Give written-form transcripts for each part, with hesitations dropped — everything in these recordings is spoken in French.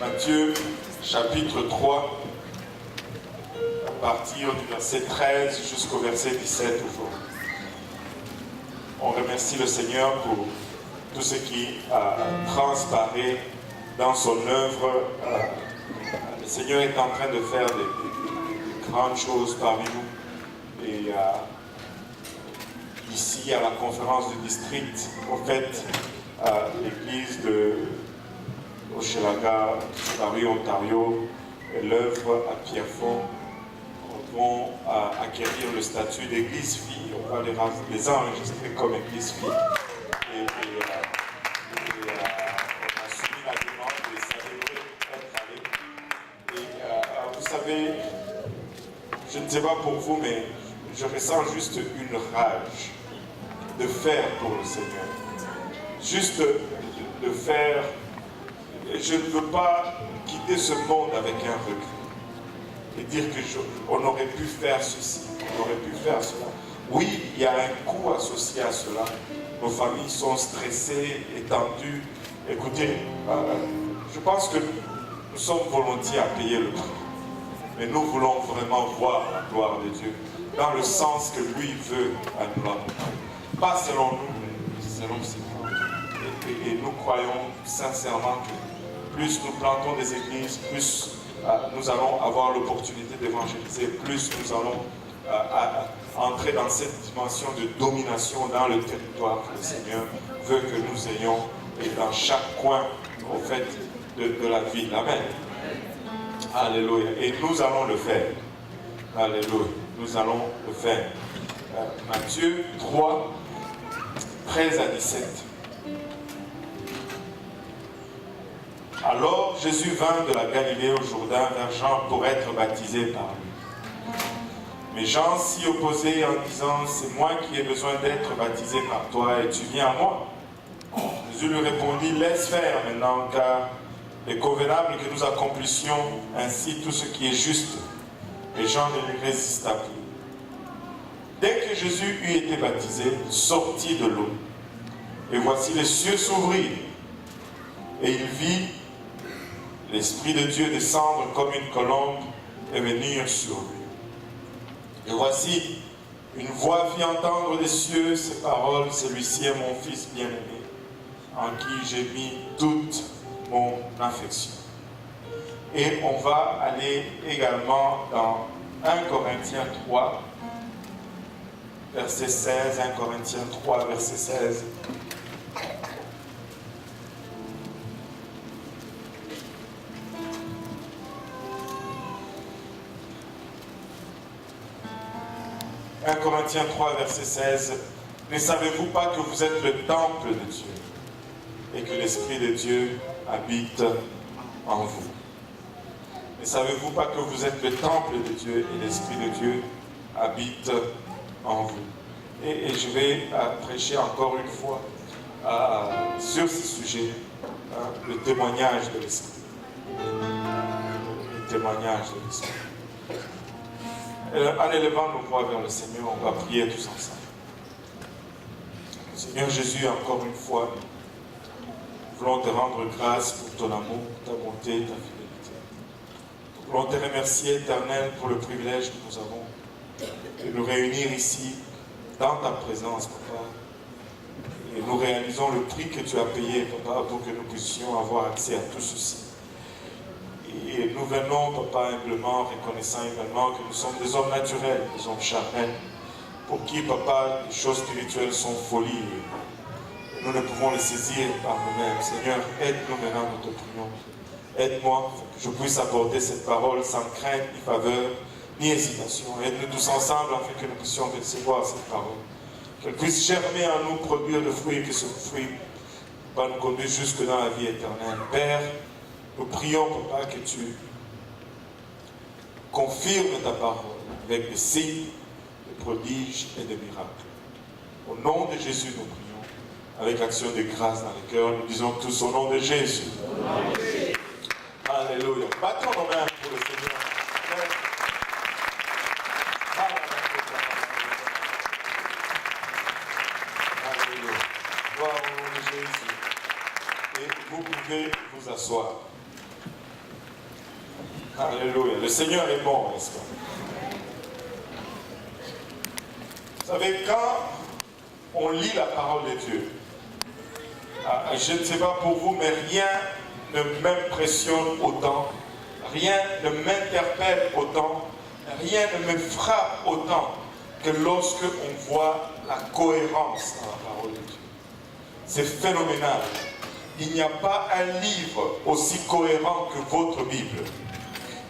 Matthieu chapitre 3, à partir du verset 13 jusqu'au verset 17 aujourd'hui. On remercie le Seigneur pour tout ce qui a transparaît dans son œuvre. Le Seigneur est en train de faire des grandes choses parmi nous. Et ici, à la conférence du district, au fait, à l'église de Hochelaga, Paris, Ontario, et l'œuvre à Pierrefonds, vont acquérir le statut d'église fille. On va les enregistrer comme église fille. Et on a soumis la demande de célébrer être allé. Et vous savez, je ne sais pas pour vous, mais je ressens juste une rage de faire pour le Seigneur. Juste de faire. Je ne veux pas quitter ce monde avec un regret. Et dire qu'on aurait pu faire ceci, on aurait pu faire cela. Oui, il y a un coût associé à cela. Nos familles sont stressées et tendues. Écoutez, je pense que nous sommes volontiers à payer le prix. Mais nous voulons vraiment voir la gloire de Dieu dans le sens que lui veut à nous la montrer. Pas selon nous, mais selon ses plans. Et nous croyons sincèrement que plus nous plantons des églises, plus nous allons avoir l'opportunité d'évangéliser, plus nous allons entrer dans cette dimension de domination dans le territoire que le Seigneur veut que nous ayons et dans chaque coin au fait de la ville. Amen. Alléluia. Et nous allons le faire. Alléluia. Nous allons le faire. Matthieu 3, 13 à 17. Alors Jésus vint de la Galilée au Jourdain vers Jean pour être baptisé par lui. Mais Jean s'y opposait en disant, c'est moi qui ai besoin d'être baptisé par toi et tu viens à moi. Jésus lui répondit, laisse faire maintenant, car il est convenable que nous accomplissions ainsi tout ce qui est juste. Et Jean ne lui résista plus. Dès que Jésus eut été baptisé, il sortit de l'eau. Et voici les cieux s'ouvrirent. Et il vit l'Esprit de Dieu descendre comme une colombe et venir sur lui. Et voici, une voix fit entendre des cieux ces paroles, celui-ci est mon Fils bien-aimé, en qui j'ai mis toute mon affection. Et on va aller également dans 1 Corinthiens 3, verset 16, 1 Corinthiens 3, verset 16. 1 Corinthiens 3, verset 16. Ne savez-vous pas que vous êtes le temple de Dieu et que l'Esprit de Dieu habite en vous? Ne savez-vous pas que vous êtes le temple de Dieu et l'Esprit de Dieu habite en vous? Et je vais prêcher encore une fois sur ce sujet, le témoignage de l'Esprit. Le témoignage de l'Esprit. En élevant nos voix vers le Seigneur, on va prier tous ensemble. Seigneur Jésus, encore une fois, nous voulons te rendre grâce pour ton amour, ta bonté, ta fidélité. Nous voulons te remercier, Éternel, pour le privilège que nous avons de nous réunir ici, dans ta présence, Papa. Et nous réalisons le prix que tu as payé, Papa, pour que nous puissions avoir accès à tout ceci. Et nous venons, Papa, humblement, reconnaissant également que nous sommes des hommes naturels, des hommes charnels, pour qui, Papa, les choses spirituelles sont folie. Nous ne pouvons les saisir par nous-mêmes. Seigneur, aide-nous maintenant, nous te prions. Aide-moi, que je puisse aborder cette parole sans crainte, ni faveur, ni hésitation. Aide-nous tous ensemble afin que nous puissions recevoir cette parole. Qu'elle puisse germer en nous, produire le fruit, et que ce fruit va nous conduire jusque dans la vie éternelle. Père, nous prions, Papa, que tu confirmes ta parole avec des signes, des prodiges et des miracles. Au nom de Jésus, nous prions, avec action de grâce dans les cœurs. Nous disons tous au nom de Jésus. Alléluia. Battons nos mains pour le Seigneur. Alléluia. Gloire au nom de Jésus. Et vous pouvez vous asseoir. Alléluia. Le Seigneur est bon, n'est-ce pas? Vous savez, quand on lit la parole de Dieu, je ne sais pas pour vous, mais rien ne m'impressionne autant, rien ne m'interpelle autant, rien ne me frappe autant que lorsque on voit la cohérence dans la parole de Dieu. C'est phénoménal. Il n'y a pas un livre aussi cohérent que votre Bible.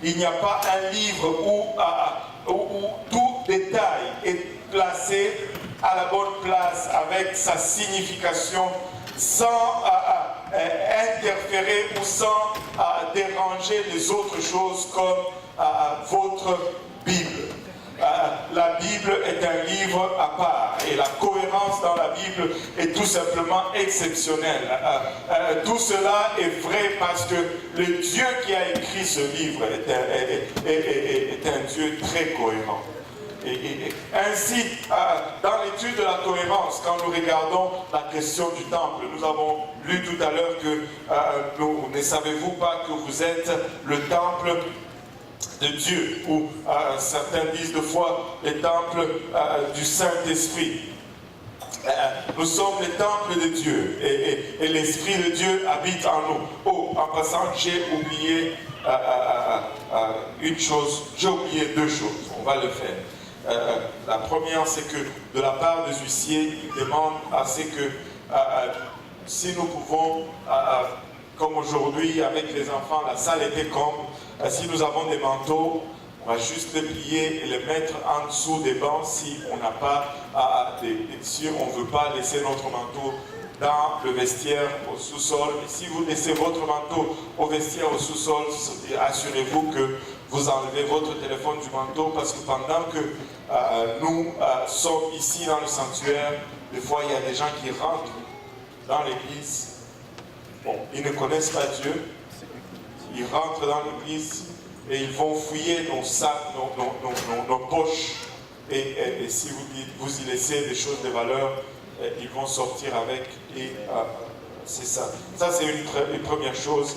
Il n'y a pas un livre où tout détail est placé à la bonne place avec sa signification sans interférer ou sans déranger les autres choses comme votre Bible. La Bible est un livre à part et la cohérence dans la Bible est tout simplement exceptionnelle. Tout cela est vrai parce que le Dieu qui a écrit ce livre est un Dieu très cohérent. Et ainsi, dans l'étude de la cohérence, quand nous regardons la question du temple, nous avons lu tout à l'heure que ne savez-vous pas que vous êtes le temple de Dieu, ou certains disent de fois le temple du Saint-Esprit. Nous sommes le temple de Dieu et l'Esprit de Dieu habite en nous. Oh, en passant, j'ai oublié une chose, j'ai oublié deux choses, on va le faire. La première, c'est que de la part des huissiers, ils demandent assez que si nous pouvons, comme aujourd'hui avec les enfants, la salle était comme, si nous avons des manteaux, on va juste les plier et les mettre en dessous des bancs si on n'a pas, si on ne veut pas laisser notre manteau dans le vestiaire au sous-sol. Et si vous laissez votre manteau au vestiaire au sous-sol, assurez-vous que vous enlevez votre téléphone du manteau parce que pendant que nous sommes ici dans le sanctuaire, des fois il y a des gens qui rentrent dans l'église. Bon, ils ne connaissent pas Dieu. Ils rentrent dans l'église et ils vont fouiller nos sacs, nos poches. Et si vous y laissez des choses de valeur, ils vont sortir avec. Et c'est ça. Ça, c'est une première chose.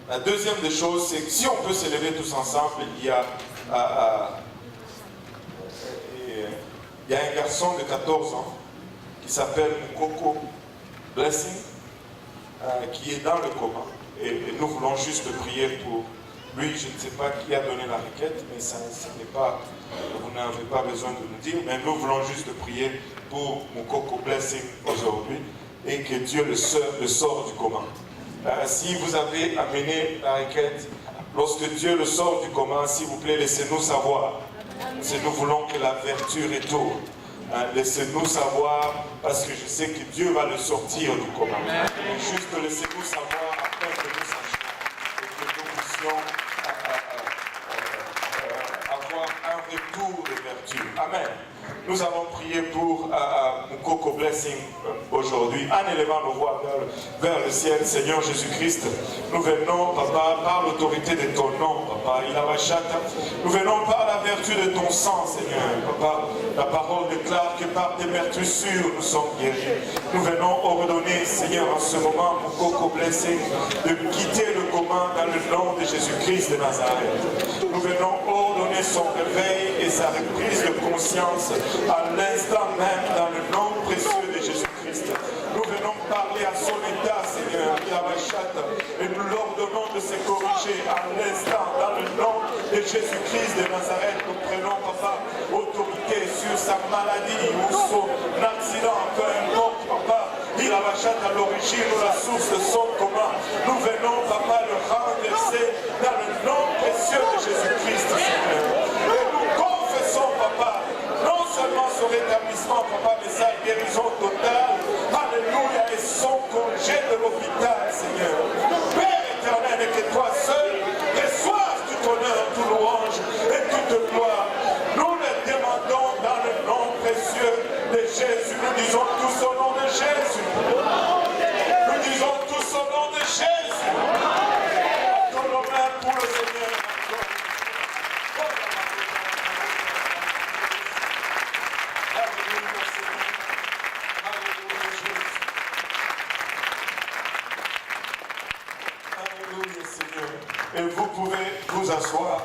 La deuxième des choses, c'est que si on peut s'élever tous ensemble, il y a un garçon de 14 ans qui s'appelle Mukoko Blessing, qui est dans le coma. Et nous voulons juste prier pour lui. Je ne sais pas qui a donné la requête, mais ça n'est pas, vous n'avez pas besoin de nous dire, mais nous voulons juste prier pour Mukoko Blessing aujourd'hui et que Dieu le sort du coma. Si vous avez amené la requête, lorsque Dieu le sort du coma, s'il vous plaît, laissez-nous savoir. Parce que nous voulons que la vertu retourne. Laissez-nous savoir, parce que je sais que Dieu va le sortir du coma. Juste laissez-nous savoir afin que nous sachions et que nous puissions avoir un retour de vertu. Amen. Nous allons prier pour Mukoko Blessing aujourd'hui, en élevant nos voix vers le ciel. Seigneur Jésus-Christ, nous venons, Papa, par l'autorité de ton nom, Papa, nous venons par la vertu de ton sang, Seigneur, Papa. La parole déclare que par tes meurtrissures nous sommes guéris. Nous venons ordonner, Seigneur, en ce moment, Mukoko Blessing, de quitter le coma dans le nom de Jésus-Christ de Nazareth. Nous venons ordonner son réveil et sa reprise de conscience à l'instant même dans le nom précieux de Jésus-Christ. Nous venons parler à son état, Seigneur, et nous l'ordonnons de se corriger à l'instant dans le nom de Jésus-Christ de Nazareth. Nous prenons, Papa, autorité sur sa maladie ou son accident, peu importe, Papa. Il a à l'origine ou la source de son coma. Nous venons, Papa, le renverser dans le nom précieux de Jésus-Christ, Seigneur. Et nous confessons, Papa, non seulement son rétablissement, Papa, mais sa guérison totale. Alléluia. Et son congé de l'hôpital, Seigneur. Père éternel, et que toi seul reçoives tout honneur, tout louange et toute gloire. Nous le demandons dans le nom précieux de Jésus. Nous disons tous au nom de Jésus. Nous disons tous au nom de Jésus. Ton nom pour le Seigneur. vous pouvez vous asseoir.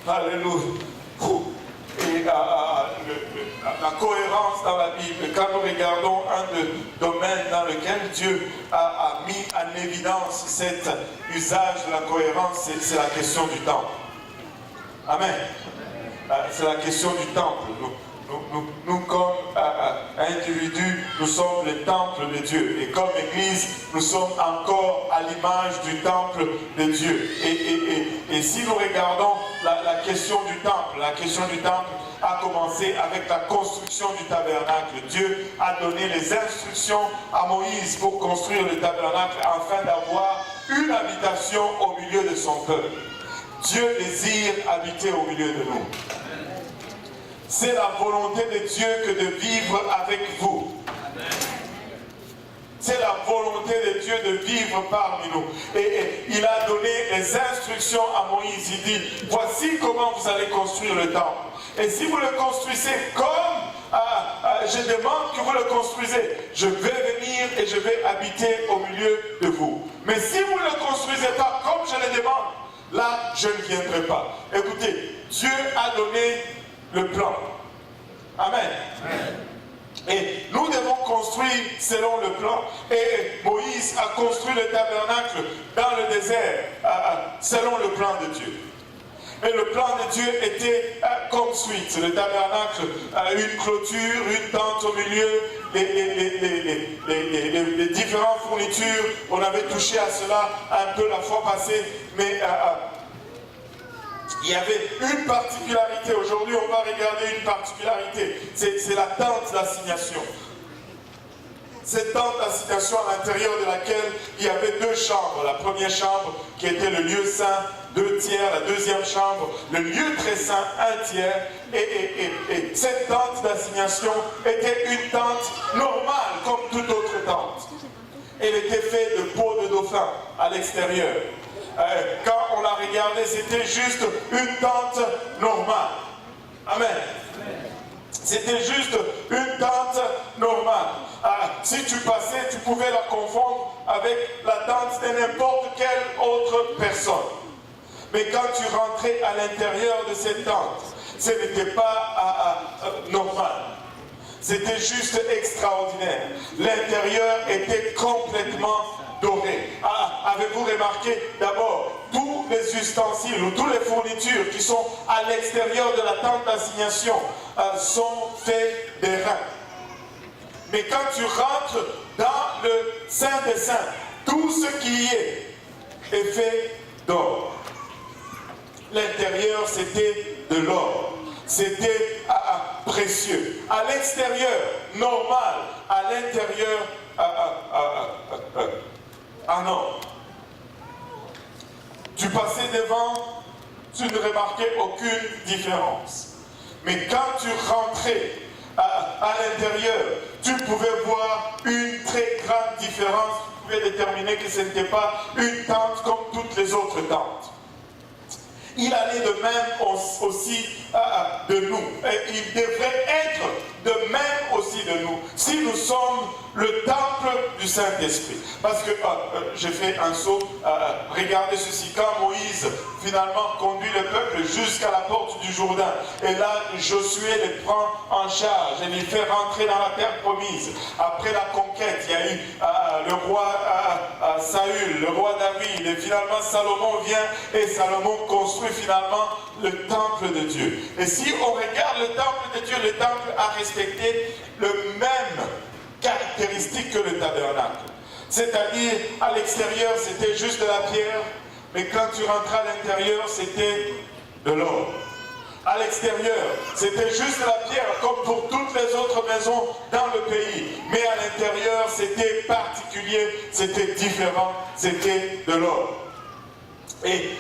Alléluia. Et la cohérence dans la Bible, quand nous regardons un des domaines dans lequel Dieu a mis en évidence cet usage de la cohérence, c'est la question du temple. Amen. C'est la question du temple. Nous comme individus, nous sommes le temple de Dieu. Et comme Église, nous sommes encore à l'image du temple de Dieu. Et si nous regardons la question du temple, la question du temple a commencé avec la construction du tabernacle. Dieu a donné les instructions à Moïse pour construire le tabernacle afin d'avoir une habitation au milieu de son peuple. Dieu désire habiter au milieu de nous. C'est la volonté de Dieu que de vivre avec vous. C'est la volonté de Dieu de vivre parmi nous. Et il a donné les instructions à Moïse. Il dit, voici comment vous allez construire le temple. Et si vous le construisez comme je demande que vous le construisez, je vais venir et je vais habiter au milieu de vous. Mais si vous ne le construisez pas comme je le demande, là, je ne viendrai pas. Écoutez, Dieu a donné le plan. Amen. Et nous devons construire selon le plan. Et Moïse a construit le tabernacle dans le désert selon le plan de Dieu. Et le plan de Dieu était comme suite. Le tabernacle a une clôture, une tente au milieu, les différentes fournitures. On avait touché à cela un peu la fois passée, mais il y avait une particularité. Aujourd'hui, on va regarder une particularité. C'est la tente d'assignation. Cette tente d'assignation à l'intérieur de laquelle il y avait deux chambres. La première chambre qui était le lieu saint, 2 tiers. La deuxième chambre, le lieu très saint, 1 tiers. Et cette tente d'assignation était une tente normale comme toute autre tente. Elle était faite de peau de dauphin à l'extérieur. Quand on l'a regardé, c'était juste une tente normale. Amen. C'était juste une tente normale. Si tu passais, tu pouvais la confondre avec la tente de n'importe quelle autre personne. Mais quand tu rentrais à l'intérieur de cette tente, ce n'était pas normal. C'était juste extraordinaire. L'intérieur était complètement doré. Avez-vous remarqué d'abord, tous les ustensiles ou toutes les fournitures qui sont à l'extérieur de la tente d'assignation sont faits d'airain. Mais quand tu rentres dans le Saint des Saints, tout ce qui y est fait d'or. L'intérieur, c'était de l'or. C'était précieux. À l'extérieur, normal. À l'intérieur, non. Tu passais devant, tu ne remarquais aucune différence. Mais quand tu rentrais à l'intérieur, tu pouvais voir une très grande différence. Tu pouvais déterminer que ce n'était pas une tente comme toutes les autres tentes. Il allait de même aussi de nous. Et il devrait être de même aussi de nous. Si nous sommes le temple du Saint-Esprit. Parce que j'ai fait un saut. Regardez ceci. Quand Moïse finalement conduit le peuple jusqu'à la porte du Jourdain. Et là, Josué les prend en charge et les fait rentrer dans la terre promise. Après la conquête, il y a eu le roi Saül, le roi David. Et finalement, Salomon vient et Salomon construit finalement le temple de Dieu. Et si on regarde le temple de Dieu, le temple a respecté le même caractéristique que le tabernacle. C'est-à-dire, à l'extérieur, c'était juste de la pierre, mais quand tu rentrais à l'intérieur, c'était de l'or. À l'extérieur, c'était juste de la pierre, comme pour toutes les autres maisons dans le pays. Mais à l'intérieur, c'était particulier, c'était différent, c'était de l'or. Et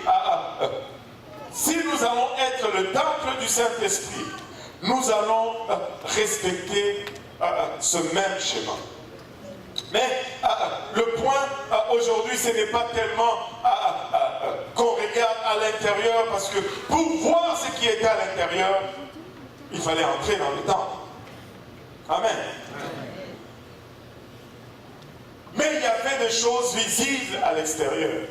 si nous allons être le temple du Saint-Esprit, nous allons respecter ce même schéma. Mais le point aujourd'hui, ce n'est pas tellement qu'on regarde à l'intérieur, parce que pour voir ce qui était à l'intérieur, il fallait entrer dans le temple. Amen. Mais il y avait des choses visibles à l'extérieur.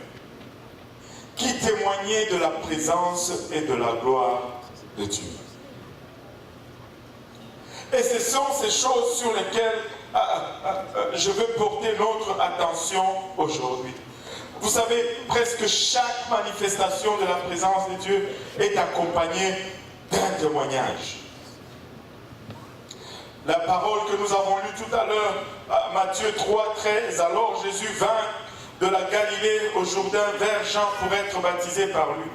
qui témoignaient de la présence et de la gloire de Dieu. Et ce sont ces choses sur lesquelles je veux porter notre attention aujourd'hui. Vous savez, presque chaque manifestation de la présence de Dieu est accompagnée d'un témoignage. La parole que nous avons lue tout à l'heure, Matthieu 3, 13, alors Jésus vint de la Galilée au Jourdain vers Jean pour être baptisé par lui.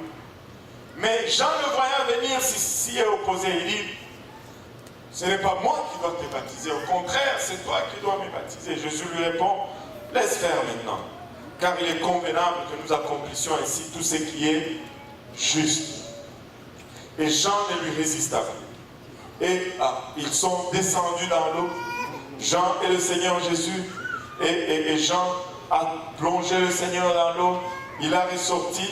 Mais Jean le voyant venir s'y est opposé. Il dit, ce n'est pas moi qui dois te baptiser, au contraire, c'est toi qui dois me baptiser. Jésus lui répond, laisse faire maintenant, car il est convenable que nous accomplissions ainsi tout ce qui est juste. Et Jean ne lui résista pas. Et ils sont descendus dans l'eau, Jean et le Seigneur Jésus, et Jean a plongé le Seigneur dans l'eau, il a ressorti.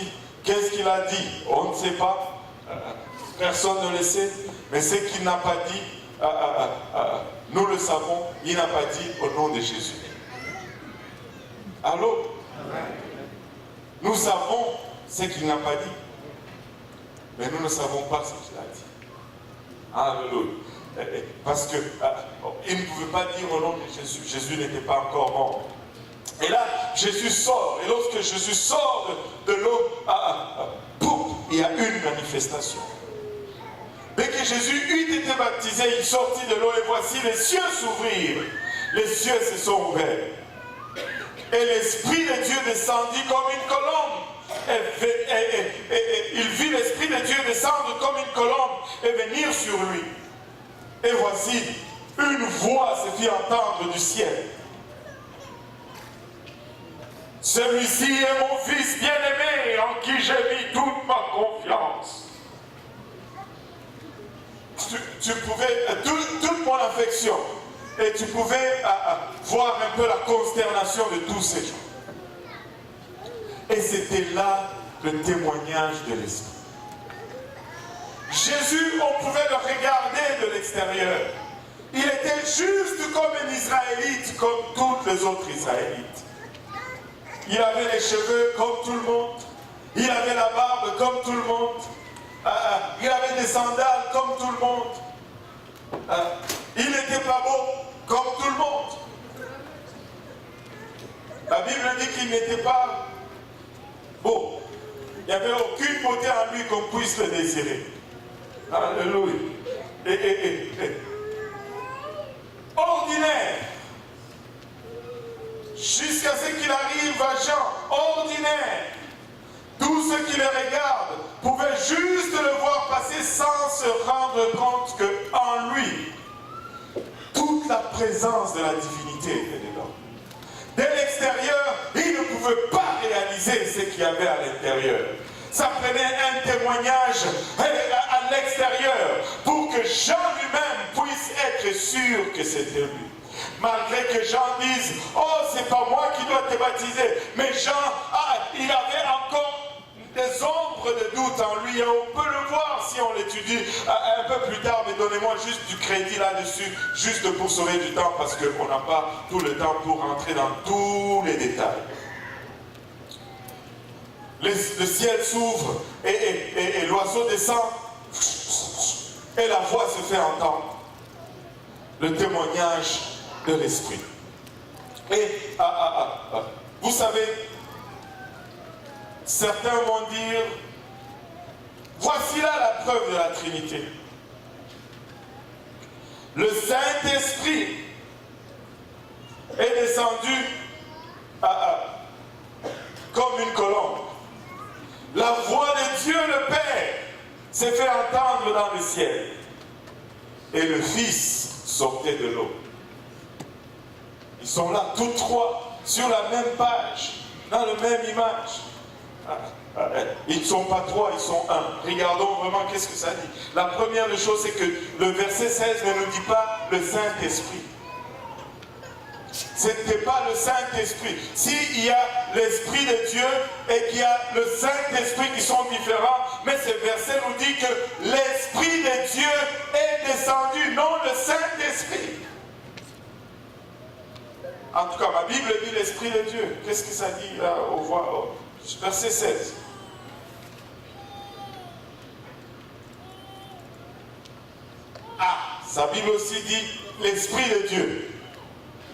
Qu'est-ce qu'il a dit? On ne sait pas, personne ne le sait, mais ce qu'il n'a pas dit, nous le savons, il n'a pas dit au nom de Jésus. Allô? Nous savons ce qu'il n'a pas dit, mais nous ne savons pas ce qu'il a dit. Alléluia. Parce que il ne pouvait pas dire au nom de Jésus. Jésus n'était pas encore mort. Et là, Jésus sort. Et lorsque Jésus sort de l'eau, boum, il y a une manifestation. Dès que Jésus eut été baptisé, il sortit de l'eau et voici les cieux s'ouvrirent. Les cieux se sont ouverts. Et l'Esprit de Dieu descendit comme une colombe. Et il vit l'Esprit de Dieu descendre comme une colombe et venir sur lui. Et voici, une voix se fit entendre du ciel. Celui-ci est mon fils bien-aimé en qui j'ai mis toute ma confiance. Tu pouvais, toute mon affection, et tu pouvais voir un peu la consternation de tous ces gens. Et c'était là le témoignage de l'Esprit. Jésus, on pouvait le regarder de l'extérieur. Il était juste comme un Israélite, comme tous les autres Israélites. Il avait les cheveux comme tout le monde. Il avait la barbe comme tout le monde. Il avait des sandales comme tout le monde. Il n'était pas beau comme tout le monde. La Bible dit qu'il n'était pas beau. Il n'y avait aucune beauté en lui qu'on puisse le désirer. Alléluia. Ordinaire. Jusqu'à ce qu'il arrive à Jean. Ordinaire. Tous ceux qui le regardent pouvaient juste le voir passer sans se rendre compte qu'en lui, toute la présence de la divinité était dedans. Dès l'extérieur, il ne pouvait pas réaliser ce qu'il y avait à l'intérieur. Ça prenait un témoignage à l'extérieur pour que Jean lui-même puisse être sûr que c'était lui. Malgré que Jean dise, oh, c'est pas moi qui dois te baptiser. Mais Jean, il avait encore des ombres de doute en lui. Et on peut le voir si on l'étudie un peu plus tard. Mais donnez-moi juste du crédit là-dessus, juste pour sauver du temps, parce qu'on n'a pas tout le temps pour rentrer dans tous les détails. Le ciel s'ouvre et l'oiseau descend et la voix se fait entendre. Le témoignage de l'Esprit. Et vous savez, certains vont dire, voici là la preuve de la Trinité. Le Saint-Esprit est descendu comme une colombe. La voix de Dieu le Père s'est fait entendre dans le ciel. Et le Fils sortait de l'eau. Ils sont là, tous trois, sur la même page, dans la même image. Ils ne sont pas trois, ils sont un. Regardons vraiment qu'est-ce que ça dit. La première des choses, c'est que le verset 16 ne nous dit pas le Saint-Esprit. Ce n'était pas le Saint-Esprit. S'il y a l'Esprit de Dieu et qu'il y a le Saint-Esprit qui sont différents, mais ce verset nous dit que l'Esprit de Dieu est descendu, non le Saint-Esprit. En tout cas, ma Bible dit l'Esprit de Dieu. Qu'est-ce que ça dit là au verset 16? sa Bible aussi dit l'Esprit de Dieu.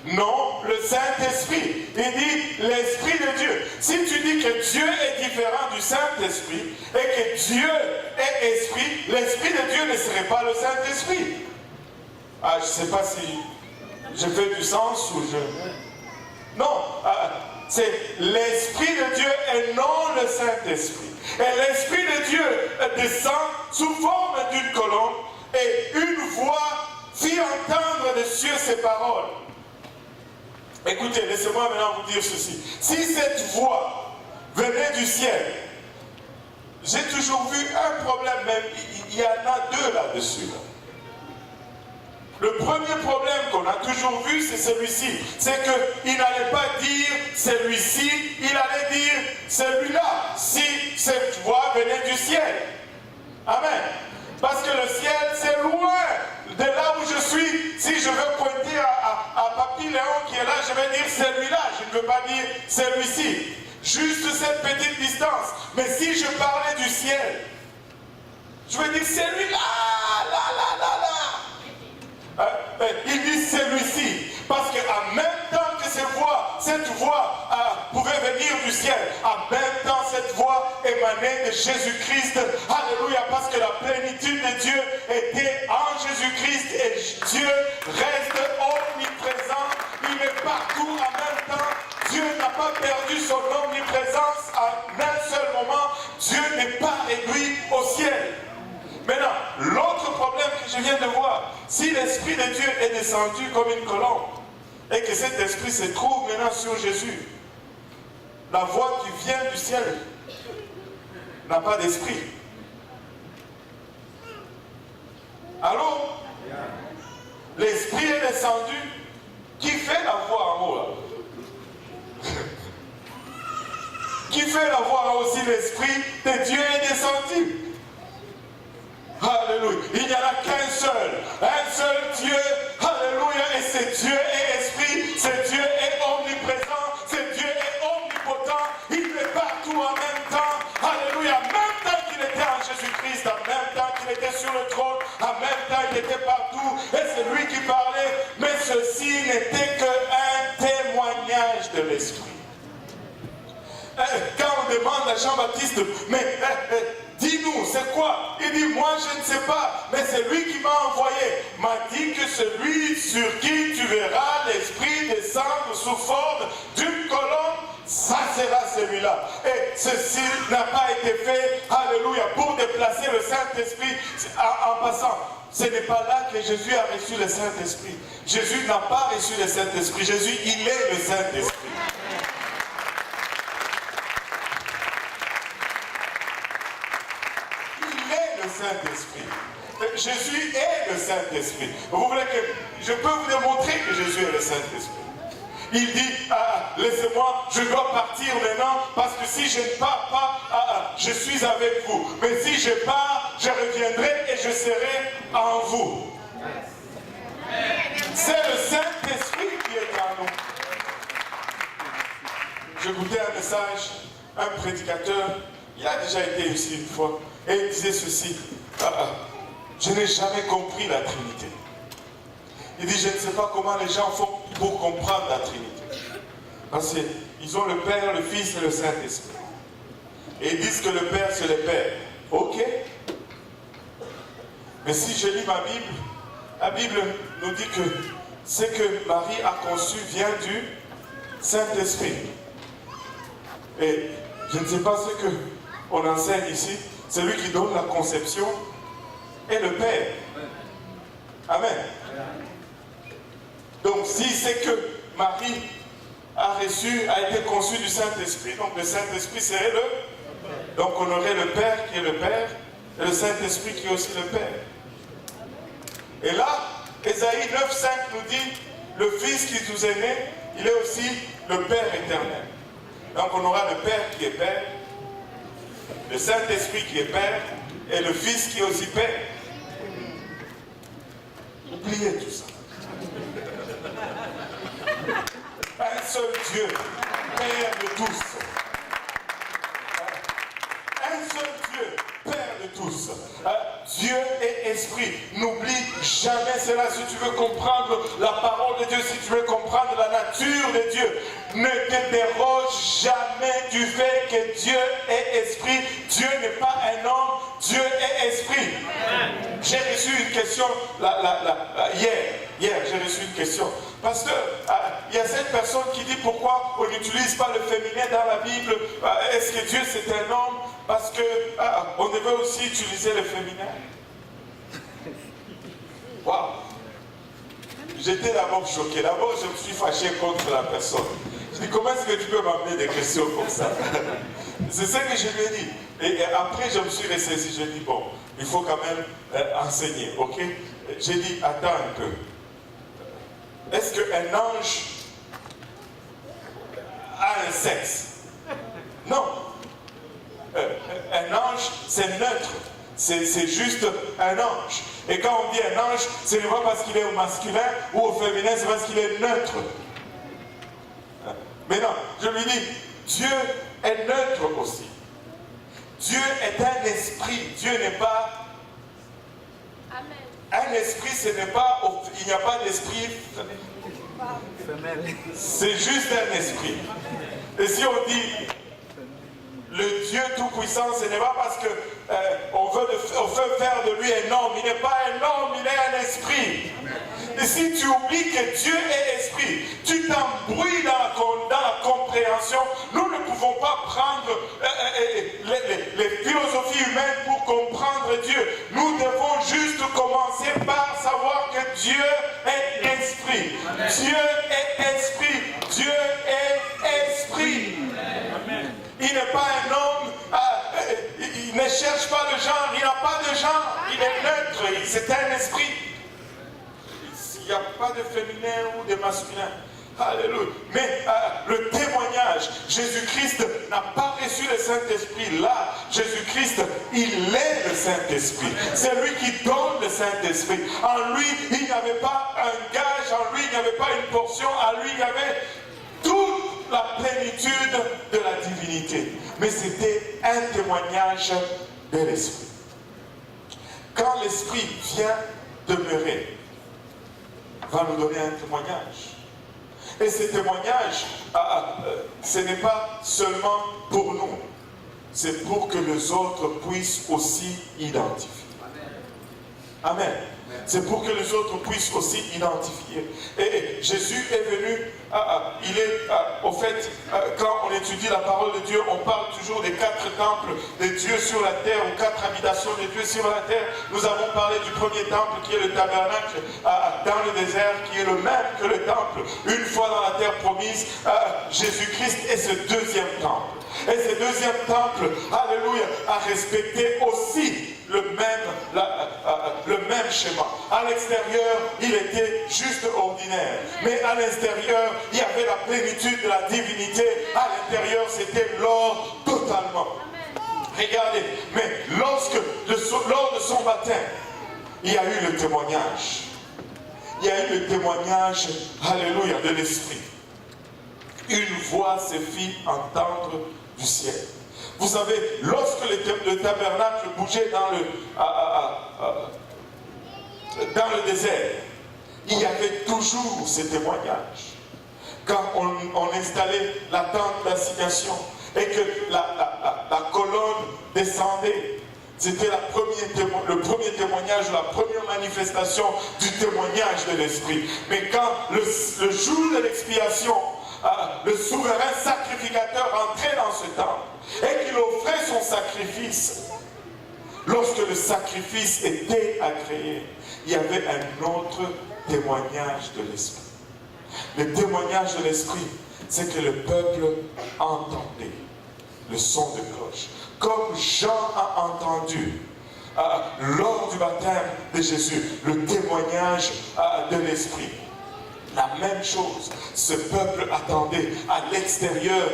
Non, le Saint-Esprit. Il dit l'Esprit de Dieu. Si tu dis que Dieu est différent du Saint-Esprit et que Dieu est Esprit, l'Esprit de Dieu ne serait pas le Saint-Esprit. Ah, je ne sais pas si je fais du sens ou je... Non, c'est l'Esprit de Dieu et non le Saint-Esprit. Et l'Esprit de Dieu descend sous forme d'une colombe et une voix fit entendre des cieux ces paroles. Écoutez, laissez-moi maintenant vous dire ceci. Si cette voix venait du ciel, j'ai toujours vu un problème, même il y en a deux là-dessus. Le premier problème qu'on a toujours vu, c'est celui-ci. C'est qu'il n'allait pas dire celui-ci, il allait dire celui-là, si cette voix venait du ciel. Amen. Parce que le ciel, c'est loin de là où je suis. Si je veux pointer à Papy Léon qui est là, je vais dire celui-là. Je ne veux pas dire celui-ci. Juste cette petite distance. Mais si je parlais du ciel, je vais dire celui-là, il dit celui-ci. Parce qu'en même temps que cette voix pouvait venir du ciel, en même temps cette voix émanait de Jésus-Christ. Alléluia, parce que la plénitude de Dieu était en Jésus-Christ et Dieu reste omniprésent. Il est partout en même temps. Dieu n'a pas perdu son omniprésence en un seul moment. Dieu n'est pas réduit au ciel. Maintenant, l'autre problème que je viens de voir, si l'Esprit de Dieu est descendu comme une colombe, et que cet Esprit se trouve maintenant sur Jésus, la voix qui vient du ciel n'a pas d'esprit. Allô? L'Esprit est descendu. Qui fait la voix en haut là? Qui fait la voix en haut si l'Esprit de Dieu est descendu? Alléluia. Il n'y en a qu'un seul Dieu. Alléluia. Et ce Dieu est esprit. Ce Dieu est omniprésent. Ce Dieu est omnipotent. Il est partout en même temps. Alléluia. En même temps qu'il était en Jésus-Christ, en même temps qu'il était sur le trône, en même temps il était partout. Et c'est lui qui parlait. Mais ceci n'était qu'un témoignage de l'esprit. Quand on demande à Jean-Baptiste, mais dis-nous, c'est quoi? Il dit, moi je ne sais pas, mais c'est lui qui m'a envoyé. M'a dit que celui sur qui tu verras l'Esprit descendre sous forme d'une colombe, ça sera celui-là. Et ceci n'a pas été fait, alléluia, pour déplacer le Saint-Esprit. En passant, ce n'est pas là que Jésus a reçu le Saint-Esprit. Jésus n'a pas reçu le Saint-Esprit. Jésus, il est le Saint-Esprit. Saint-Esprit. Jésus est le Saint-Esprit. Vous voulez que je peux vous démontrer que Jésus est le Saint-Esprit. Il dit, laissez-moi, je dois partir maintenant, parce que si je ne pars pas, je suis avec vous. Mais si je pars, je reviendrai et je serai en vous. C'est le Saint-Esprit qui est en nous. J'écoutais un message, un prédicateur, il a déjà été ici une fois, et il disait ceci, je n'ai jamais compris la Trinité. Il dit, je ne sais pas comment les gens font pour comprendre la Trinité. Parce qu'ils ont le Père, le Fils et le Saint-Esprit. Et ils disent que le Père, c'est le Père. Ok. Mais si je lis ma Bible, la Bible nous dit que ce que Marie a conçu vient du Saint-Esprit. Et je ne sais pas ce qu'on enseigne ici. Celui qui donne la conception est le Père. Amen. Donc si c'est que Marie a été conçue du Saint-Esprit, donc le Saint-Esprit serait le... Donc on aurait le Père qui est le Père, et le Saint-Esprit qui est aussi le Père. Et là, Ésaïe 9,5 nous dit, le Fils qui nous est né, il est aussi le Père éternel. Donc on aura le Père qui est Père, le Saint-Esprit qui est Père, et le Fils qui est aussi Père. Oubliez tout ça. Un seul Dieu, Père de tous. un seul Dieu, Père de tous. Dieu est esprit. N'oublie jamais cela si tu veux comprendre la parole de Dieu, si tu veux comprendre la nature de Dieu. Ne te déroge jamais du fait que Dieu est esprit. Dieu n'est pas un homme, Dieu est esprit. J'ai reçu une question hier j'ai reçu une question. Pasteur, il y a cette personne qui dit pourquoi on n'utilise pas le féminin dans la Bible. Est-ce que Dieu c'est un homme? Parce que on devait aussi utiliser le féminin. Waouh! J'étais d'abord choqué. D'abord, je me suis fâché contre la personne. Je dis, comment est-ce que tu peux m'amener des questions comme ça? C'est ce que je lui ai dit. Et après, je me suis ressaisi. Je dis, bon, il faut quand même enseigner, ok? J'ai dit, attends un peu. Est-ce qu'un ange a un sexe? Non. Un ange, c'est neutre. C'est juste un ange. Et quand on dit un ange, ce n'est pas parce qu'il est au masculin ou au féminin, c'est parce qu'il est neutre. Mais non, je lui dis, Dieu est neutre aussi. Dieu est un esprit. Dieu n'est pas... Amen. Un esprit, ce n'est pas... Il n'y a pas d'esprit... C'est juste un esprit. Et si on dit... Le Dieu Tout-Puissant, ce n'est pas parce qu'on veut faire de lui un homme. Il n'est pas un homme, il est un esprit. Et si tu oublies que Dieu est esprit, tu t'embrouilles dans la compréhension. Nous ne pouvons pas prendre les philosophies humaines pour comprendre Dieu. Nous devons juste commencer par savoir que Dieu est esprit. Dieu est esprit. Dieu est esprit. Il n'est pas un homme, il ne cherche pas le genre, il n'a pas de genre, il est neutre, c'est un esprit. Il n'y a pas de féminin ou de masculin. Alléluia. Mais le témoignage, Jésus-Christ n'a pas reçu le Saint-Esprit là. Jésus-Christ, il est le Saint-Esprit. C'est lui qui donne le Saint-Esprit. En lui, il n'y avait pas un gage, en lui, il n'y avait pas une portion, en lui, il y avait toute la plénitude de la divinité. Mais c'était un témoignage de l'Esprit. Quand l'Esprit vient demeurer, va nous donner un témoignage. Et ce témoignage, ce n'est pas seulement pour nous, c'est pour que les autres puissent aussi identifier. Amen. C'est pour que les autres puissent aussi identifier. Et Jésus est venu, au fait, quand on étudie la parole de Dieu, on parle toujours des 4 temples de Dieu sur la terre, ou 4 habitations de Dieu sur la terre. Nous avons parlé du premier temple qui est le tabernacle dans le désert, qui est le même que le temple. Une fois dans la terre promise, Jésus-Christ est ce deuxième temple. Et ce deuxième temple, alléluia, a respecté aussi le même schéma. À l'extérieur, il était juste ordinaire. Mais à l'intérieur, il y avait la plénitude de la divinité. À l'intérieur, c'était l'or totalement. Regardez, mais lors de son baptême, il y a eu le témoignage. Il y a eu le témoignage, alléluia, de l'Esprit. Une voix se fit entendre du ciel. Vous savez, lorsque le tabernacle bougeait dans le désert, il y avait toujours ce témoignage. Quand on installait la tente d'assignation et que la colonne descendait, c'était le premier témoignage, la première manifestation du témoignage de l'Esprit. Mais quand le jour de l'expiation, le souverain sacrificateur entrait dans ce temple et qu'il offrait son sacrifice, lorsque le sacrifice était agréé, il y avait un autre témoignage de l'Esprit. Le témoignage de l'Esprit, c'est que le peuple entendait le son de cloche. Comme Jean a entendu lors du baptême de Jésus, le témoignage de l'Esprit. La même chose, ce peuple attendait à l'extérieur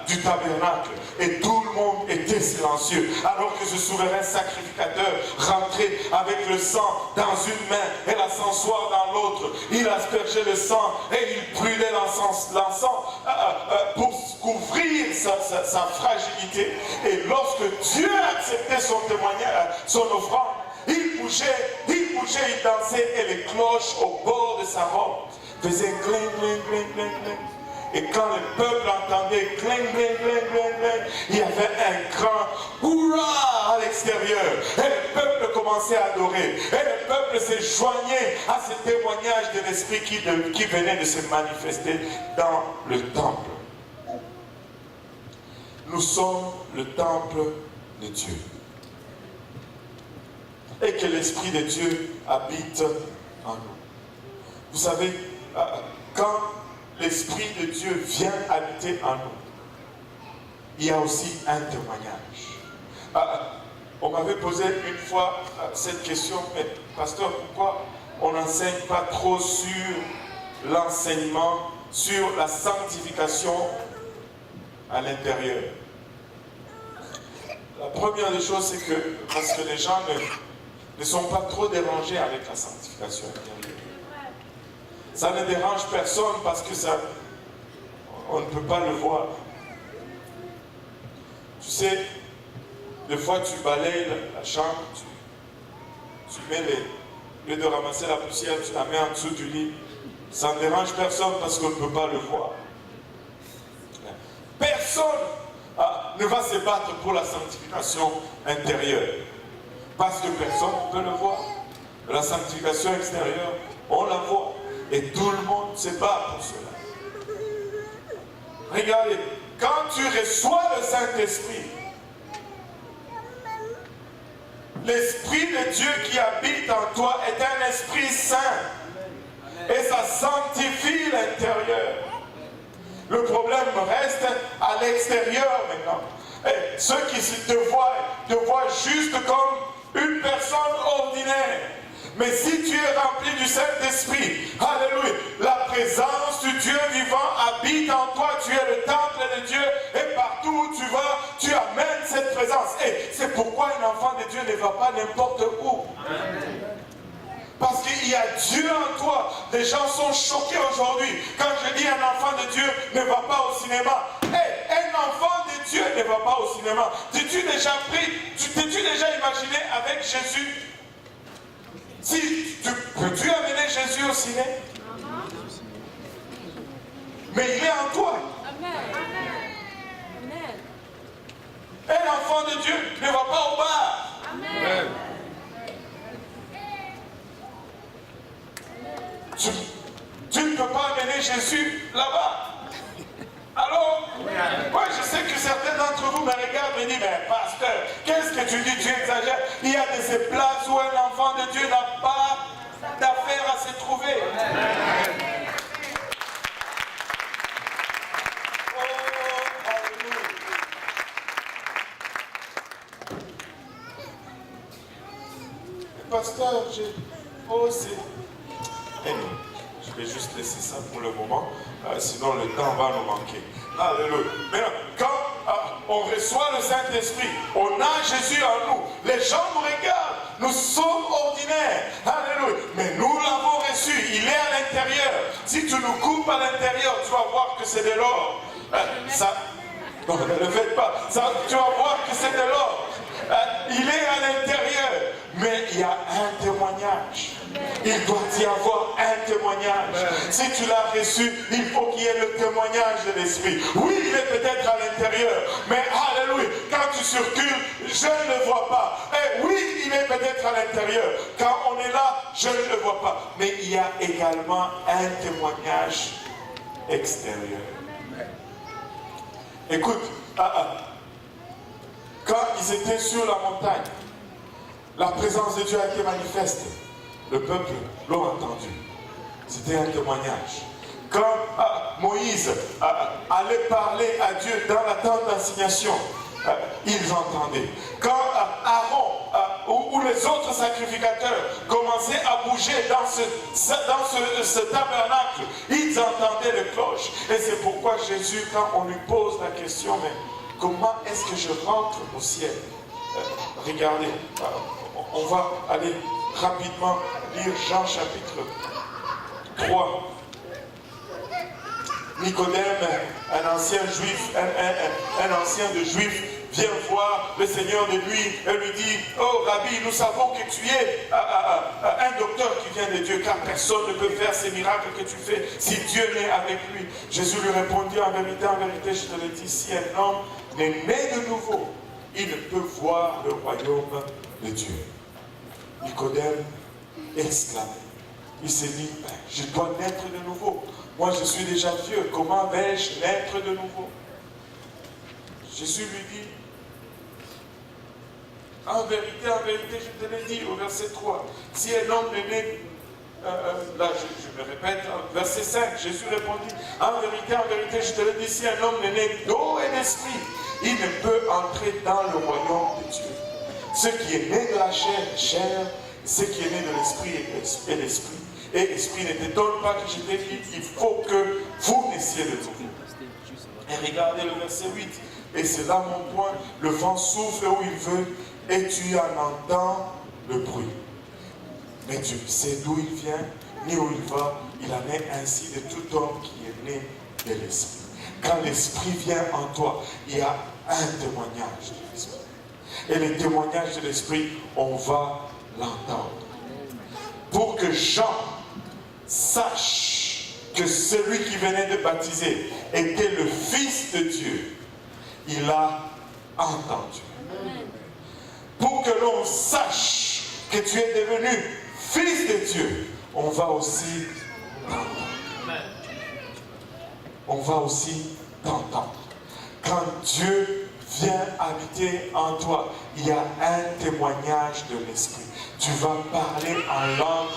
du tabernacle et tout le monde était silencieux alors que ce souverain sacrificateur rentrait avec le sang dans une main et la l'encensoir dans l'autre. Il aspergeait le sang et il brûlait l'encens pour couvrir sa fragilité. Et lorsque Dieu acceptait son témoignage, son offrande, il bougeait, il dansait et les cloches au bord de sa robe faisaient cling, cling, cling, cling, cling. Et quand le peuple entendait cling, cling, cling, cling, cling, il y avait un grand hurrah à l'extérieur. Et le peuple commençait à adorer. Et le peuple se joignait à ce témoignage de l'Esprit qui venait de se manifester dans le temple. Nous sommes le temple de Dieu. Et que l'Esprit de Dieu habite en nous. Vous savez, quand l'Esprit de Dieu vient habiter en nous, il y a aussi un témoignage. On m'avait posé une fois cette question, mais pasteur, pourquoi on n'enseigne pas trop sur l'enseignement, sur la sanctification à l'intérieur? La première des choses, c'est que parce que les gens ne sont pas trop dérangés avec la sanctification intérieure. Ça ne dérange personne parce que on ne peut pas le voir. Tu sais, des fois tu balayes la chambre, tu mets au lieu de ramasser la poussière, tu la mets en dessous du lit. Ça ne dérange personne parce qu'on ne peut pas le voir. Personne ne va se battre pour la sanctification intérieure. Parce que personne ne peut le voir. La sanctification extérieure, on la voit. Et tout le monde se bat pour cela. Regardez, quand tu reçois le Saint-Esprit, l'Esprit de Dieu qui habite en toi est un Esprit saint. Et ça sanctifie l'intérieur. Le problème reste à l'extérieur maintenant. Et ceux qui te voient juste comme une personne ordinaire. Mais si tu es rempli du Saint-Esprit, alléluia, la présence du Dieu vivant habite en toi, tu es le temple de Dieu, et partout où tu vas, tu amènes cette présence. Et c'est pourquoi un enfant de Dieu ne va pas n'importe où. Parce qu'il y a Dieu en toi. Les gens sont choqués aujourd'hui. Quand je dis un enfant de Dieu ne va pas au cinéma. Un enfant de Dieu ne va pas au cinéma. T'es-tu déjà imaginé avec Jésus? Si peux-tu amener Jésus au ciné? Mais il est en toi. Un enfant de Dieu ne va pas au bar. Amen. Tu ne peux pas amener Jésus là-bas. Alors, moi je sais que certains d'entre vous me regardent et me disent, mais pasteur, qu'est-ce que tu dis, tu exagères. Il y a de ces places où un enfant de Dieu n'a pas d'affaire à se trouver. Oh, alléluia. Pasteur, je vais juste laisser ça pour le moment, sinon le temps va nous manquer. Alléluia. Maintenant, quand on reçoit le Saint-Esprit, on a Jésus en nous. Les gens nous regardent, nous sommes ordinaires. Alléluia. Mais nous l'avons reçu, il est à l'intérieur. Si tu nous coupes à l'intérieur, tu vas voir que c'est de l'or. Non, ne le faites pas. Tu vas voir que c'est de l'or. Il est à l'intérieur. Mais il y a un témoignage. Il doit y avoir un témoignage. Si tu l'as reçu, il faut qu'il y ait le témoignage de l'Esprit. Oui, il est peut-être à l'intérieur, mais alléluia, quand tu circules, je ne le vois pas. Et oui, il est peut-être à l'intérieur. Quand on est là, je ne le vois pas. Mais il y a également un témoignage extérieur. Écoute, quand ils étaient sur la montagne, la présence de Dieu a été manifeste. Le peuple l'a entendu. C'était un témoignage. Quand Moïse allait parler à Dieu dans la tente d'assignation, ils entendaient. Quand Aaron ou les autres sacrificateurs commençaient à bouger dans ce tabernacle, ils entendaient les cloches. Et c'est pourquoi Jésus, quand on lui pose la question, mais comment est-ce que je rentre au ciel? Regardez, on va aller rapidement lire Jean chapitre 3. Nicodème, un ancien juif, un ancien de juif, vient voir le Seigneur de nuit et lui dit, oh Rabbi, nous savons que tu es un docteur qui vient de Dieu, car personne ne peut faire ces miracles que tu fais si Dieu n'est avec lui. Jésus lui répondit, en vérité, je te le dis, si un homme n'est né de nouveau, il ne peut voir le royaume de Dieu. Nicodème exclamait. Il s'est dit, je dois naître de nouveau. Moi, je suis déjà vieux. Comment vais-je naître de nouveau? Jésus lui dit, en vérité, je te l'ai dit au verset 3. Si un homme est né, là je me répète, verset 5, Jésus répondit, en vérité, je te l'ai dit, si un homme est né d'eau et d'esprit, il ne peut entrer dans le royaume de Dieu. Ce qui est né de la chair, chair, ce qui est né de l'esprit est l'esprit. Et l'esprit ne t'étonne pas que je t'ai dit, il faut que vous naissiez de nouveau. Et regardez le verset 8. Et c'est là mon point, le vent souffle où il veut, et tu en entends le bruit. Mais tu sais d'où il vient, ni où il va. Il en est ainsi de tout homme qui est né de l'esprit. Quand l'esprit vient en toi, il y a un témoignage de l'esprit. Et le témoignage de l'esprit, on va l'entendre. Pour que Jean sache que celui qui venait de baptiser était le Fils de Dieu, il a entendu. Pour que l'on sache que tu es devenu Fils de Dieu, on va aussi t'entendre. On va aussi t'entendre. Quand Dieu vient habiter en toi, il y a un témoignage de l'Esprit. Tu vas parler en langue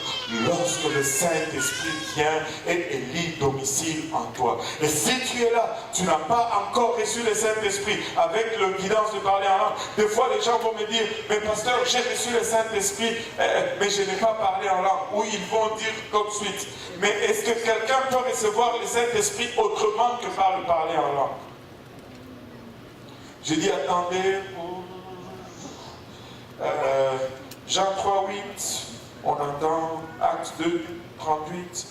lorsque le Saint-Esprit vient et élit domicile en toi. Et si tu es là, tu n'as pas encore reçu le Saint-Esprit avec le guidance de parler en langue. Des fois, les gens vont me dire, mais pasteur, j'ai reçu le Saint-Esprit, mais je n'ai pas parlé en langue. Ou ils vont dire tout de suite, mais est-ce que quelqu'un peut recevoir le Saint-Esprit autrement que par le parler en langue? J'ai dit, attendez, Jean 3, 8, on entend Acte 2, 38,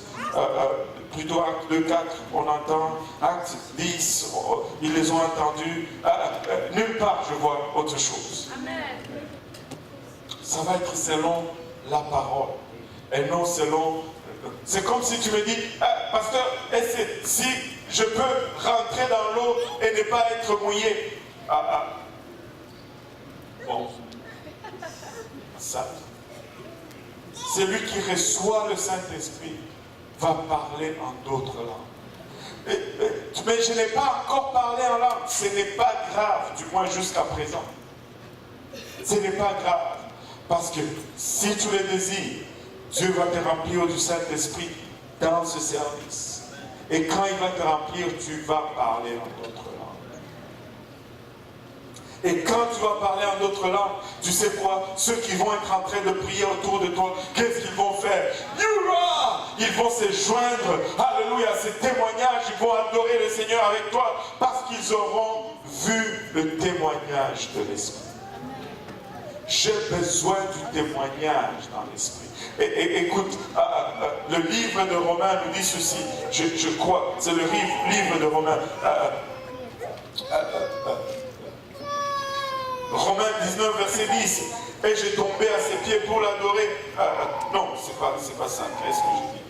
plutôt Acte 2, 4, on entend Acte 10, ils les ont entendus. Nulle part je vois autre chose. Amen. Ça va être selon la parole et non selon... C'est comme si tu me dis, pasteur, si je peux rentrer dans l'eau et ne pas être mouillé. Bon. Ça. Celui qui reçoit le Saint-Esprit va parler en d'autres langues. Mais je n'ai pas encore parlé en langue. Ce n'est pas grave, du moins jusqu'à présent. Ce n'est pas grave. Parce que si tu le désires, Dieu va te remplir du Saint-Esprit dans ce service. Et quand il va te remplir, tu vas parler en d'autres langues. Et quand tu vas parler en d'autres langues, tu sais quoi? Ceux qui vont être en train de prier autour de toi, qu'est-ce qu'ils vont faire? Ils vont se joindre, alléluia, à ces témoignages, ils vont adorer le Seigneur avec toi parce qu'ils auront vu le témoignage de l'Esprit. J'ai besoin du témoignage dans l'Esprit. Et écoute, le livre de Romains nous dit ceci, je crois, c'est le livre de Romains. Romains 19, verset 10. Et j'ai tombé à ses pieds pour l'adorer. Non, c'est pas ça. Qu'est-ce que je dis?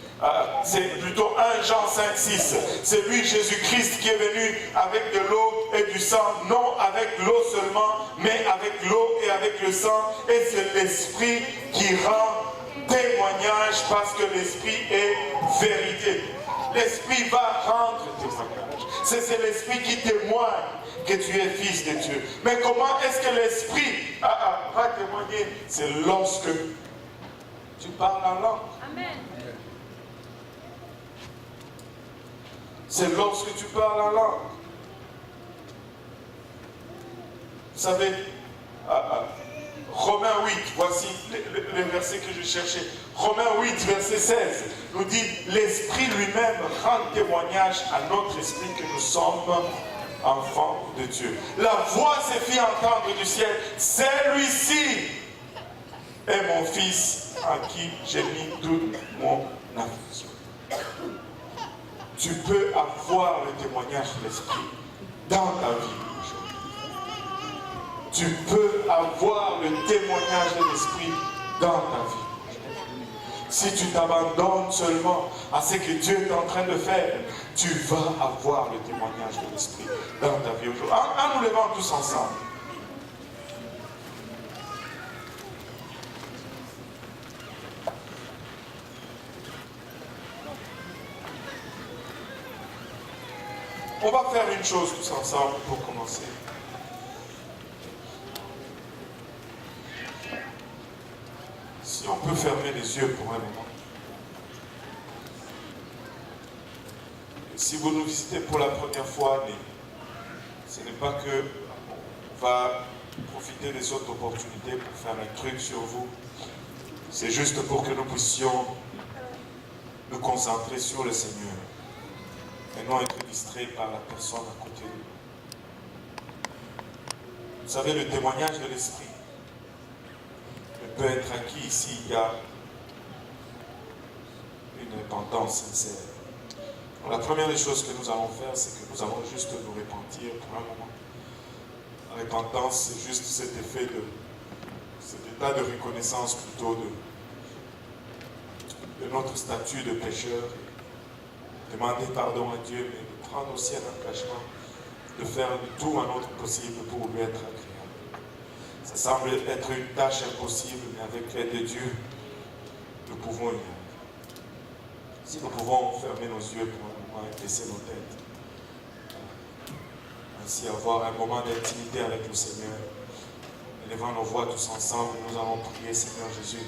C'est plutôt 1 Jean 5, 6. C'est lui, Jésus-Christ, qui est venu avec de l'eau et du sang. Non avec l'eau seulement, mais avec l'eau et avec le sang. Et c'est l'Esprit qui rend témoignage parce que l'Esprit est vérité. L'Esprit va rendre témoignage. C'est l'Esprit qui témoigne que tu es fils de Dieu. Mais comment est-ce que l'Esprit va témoigner? C'est lorsque tu parles en langue. Amen. C'est lorsque tu parles en langue. Vous savez, Romains 8, voici le verset que je cherchais. Romains 8, verset 16, nous dit, l'Esprit lui-même rend témoignage à notre esprit que nous sommes enfants de Dieu. La voix s'est fait entendre du ciel. Celui-ci est mon fils en qui j'ai mis toute mon affection. tu peux avoir le témoignage de l'Esprit dans ta vie. Tu peux avoir le témoignage de l'Esprit dans ta vie. Si tu t'abandonnes seulement à ce que Dieu est en train de faire, tu vas avoir le témoignage de l'Esprit dans ta vie aujourd'hui. En nous levant tous ensemble. On va faire une chose tous ensemble pour commencer. Si on peut fermer les yeux pour un moment. Et si vous nous visitez pour la première fois, ce n'est pas que on va profiter des autres opportunités pour faire un truc sur vous. C'est juste pour que nous puissions nous concentrer sur le Seigneur et non être distraits par la personne à côté de nous. Vous savez, le témoignage de l'Esprit peut être acquis ici, il y a une repentance sincère. Donc, la première des choses que nous allons faire, c'est que nous allons juste nous repentir pour un moment. La repentance, c'est juste cet effet cet état de reconnaissance plutôt de notre statut de pécheur. Demander pardon à Dieu, mais de prendre aussi un engagement de faire tout à notre possible pour lui être agréable. Ça semble être une tâche impossible, mais avec l'aide de Dieu, nous pouvons y aller. Si nous pouvons fermer nos yeux pour un moment et baisser nos têtes, ainsi avoir un moment d'intimité avec le Seigneur, élevant nos voix tous ensemble, nous allons prier, Seigneur Jésus.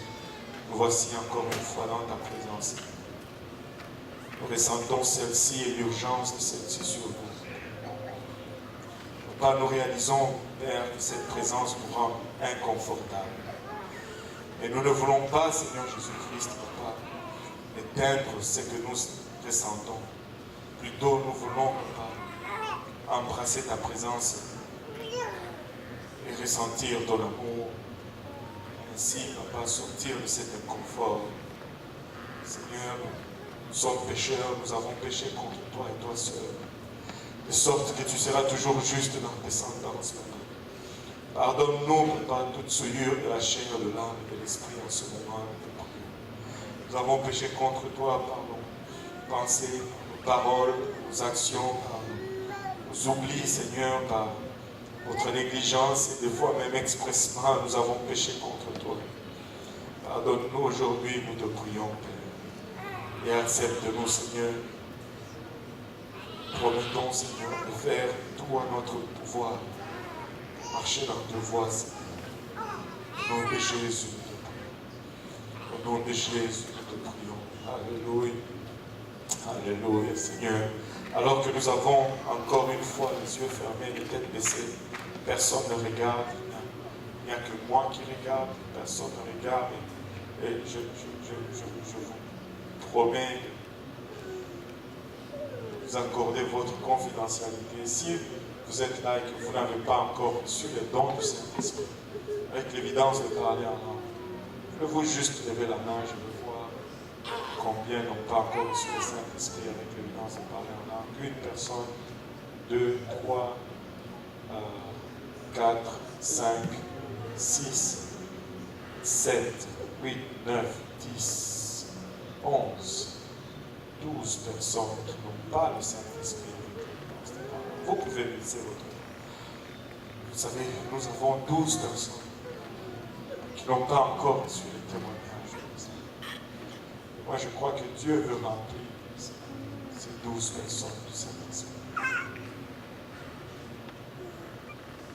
Nous voici encore une fois dans ta présence. Nous ressentons celle-ci et l'urgence de celle-ci sur nous. Nous réalisons, Père, que cette présence nous rend inconfortables. Et nous ne voulons pas, Seigneur Jésus-Christ, Papa, éteindre ce que nous ressentons. Plutôt, nous voulons, Papa, embrasser ta présence et ressentir ton amour. Ainsi, Papa, sortir de cet inconfort. Seigneur, nous sommes pécheurs, nous avons péché contre toi et toi seul. De sorte que tu seras toujours juste dans tes sentences, Papa. Pardonne-nous, Papa, toute souillure de la chair, de l'âme et de l'esprit en ce moment. Nous avons péché contre toi par nos pensées, nos paroles, nos actions, par nos oublis, Seigneur, par notre négligence et des fois même expressément, nous avons péché contre toi. Pardonne-nous aujourd'hui, nous te prions, Père. Et accepte-nous, Seigneur. Promettons, Seigneur, de faire tout à notre pouvoir. Marcher dans tes voies, Seigneur. Au nom de Jésus, nous te prions. Au nom de Jésus, nous te prions. Alléluia. Alléluia, Seigneur. Alors que nous avons encore une fois les yeux fermés, les têtes baissées, personne ne regarde. Il n'y a que moi qui regarde, personne ne regarde. Et je vous promets vous accorder votre confidentialité. Si vous êtes là et que vous n'avez pas encore reçu les dons du Saint-Esprit, avec l'évidence de parler en langue, pouvez-vous juste lever la main, je veux voir combien n'ont pas encore reçu le Saint-Esprit avec l'évidence de parler en langue. Une personne, 2, 3, 4, 5, 6, 7, 8, 9, 10, 11, 12 personnes qui n'ont pas le Saint-Esprit. Vous pouvez laisser votre main. Vous savez, nous avons 12 personnes qui n'ont pas encore reçu le témoignage. Moi, je crois que Dieu veut remplir ces 12 personnes du Saint-Esprit.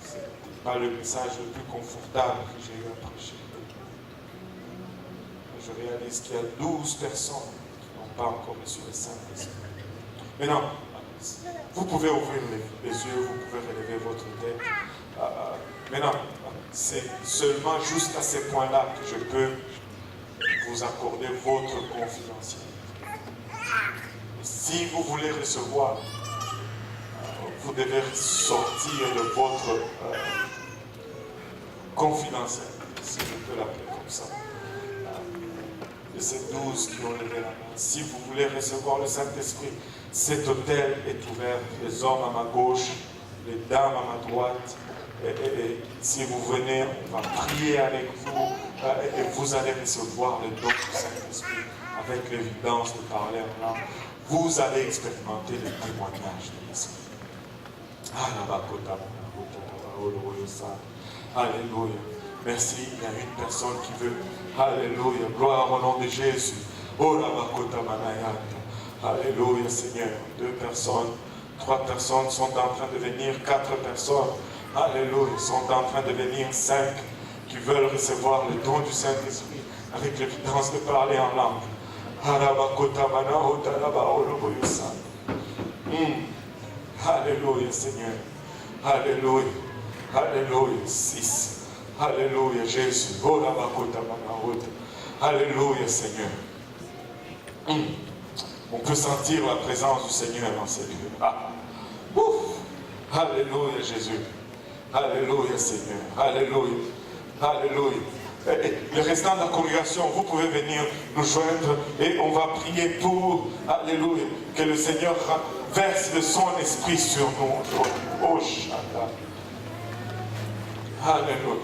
Ce n'est pas le message le plus confortable que j'ai eu à prêcher. Je réalise qu'il y a 12 personnes pas encore reçu le Saint-Esprit. Maintenant, vous pouvez ouvrir les yeux, vous pouvez relever votre tête. Maintenant, c'est seulement jusqu'à ce point-là que je peux vous accorder votre confidentialité. Si vous voulez recevoir, vous devez sortir de votre confidentialité, si je peux l'appeler comme ça. de ces 12 qui ont levé la main. Si vous voulez recevoir le Saint-Esprit, cet autel est ouvert. Les hommes à ma gauche, les dames à ma droite. Et si vous venez, on va prier avec vous et vous allez recevoir le don du Saint-Esprit avec l'évidence de parler en langue. Vous allez expérimenter le témoignage de l'Esprit. Alléluia. Merci, il y a une personne qui veut. Alléluia. Gloire au nom de Jésus. Alléluia, Seigneur. 2 personnes, 3 personnes sont en train de venir, 4 personnes. Alléluia, sont en train de venir, 5 qui veulent recevoir le don du Saint-Esprit avec l'évidence de parler en langue. Alléluia, Seigneur. Alléluia. Alléluia. 6. Alléluia, Jésus. Alléluia, Seigneur. On peut sentir la présence du Seigneur dans ces lieux. Alléluia, Jésus. Alléluia, Seigneur. Alléluia. Alléluia. Le restant de la congrégation, vous pouvez venir nous joindre et on va prier pour, alléluia, que le Seigneur verse de son esprit sur nous. Oh, Shaddai. Alléluia.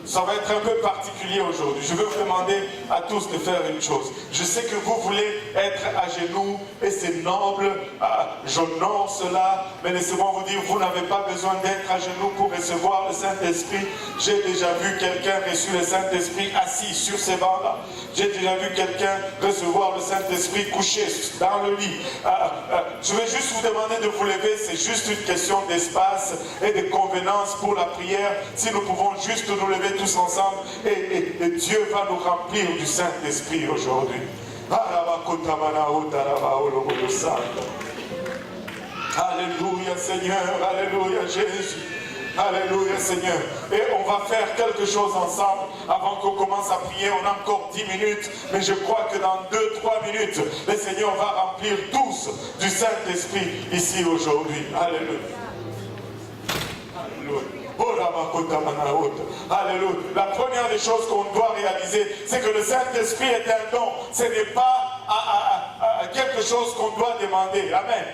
Ça va être un peu particulier aujourd'hui. Je veux vous demander à tous de faire une chose. Je sais que vous voulez être à genoux et c'est noble. J'honore cela. Mais laissez-moi vous dire, vous n'avez pas besoin d'être à genoux pour recevoir le Saint-Esprit. J'ai déjà vu quelqu'un reçu le Saint-Esprit assis sur ces bancs-là. J'ai déjà vu quelqu'un recevoir le Saint-Esprit couché dans le lit. Je vais juste vous demander de vous lever. C'est juste une question d'espace et de convenance pour la prière. Si nous pouvons juste nous lever tous ensemble et Dieu va nous remplir du Saint-Esprit aujourd'hui. Alléluia Seigneur, alléluia Jésus, alléluia Seigneur. Et on va faire quelque chose ensemble avant qu'on commence à prier. On a encore 10 minutes, mais je crois que dans 2-3 minutes, le Seigneur va remplir tous du Saint-Esprit ici aujourd'hui. Alléluia. Alléluia. Alléluia. La première des choses qu'on doit réaliser, c'est que le Saint-Esprit est un don. Ce n'est pas quelque chose qu'on doit demander. Amen.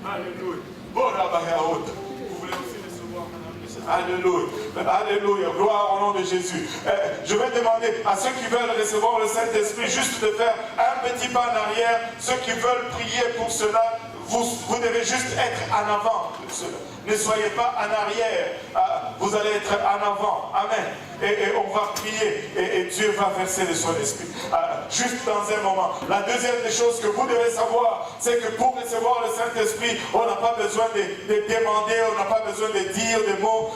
Alléluia. Vous voulez aussi recevoir, Alléluia. Alléluia. Gloire au nom de Jésus. Je vais demander à ceux qui veulent recevoir le Saint-Esprit juste de faire un petit pas en arrière. Ceux qui veulent prier pour cela, vous devez juste être en avant de cela. Ne soyez pas en arrière. Vous allez être en avant. Amen. Et on va prier. Et Dieu va verser de son esprit. Juste dans un moment. La deuxième des choses que vous devez savoir, c'est que pour recevoir le Saint-Esprit, on n'a pas besoin de demander, on n'a pas besoin de dire des mots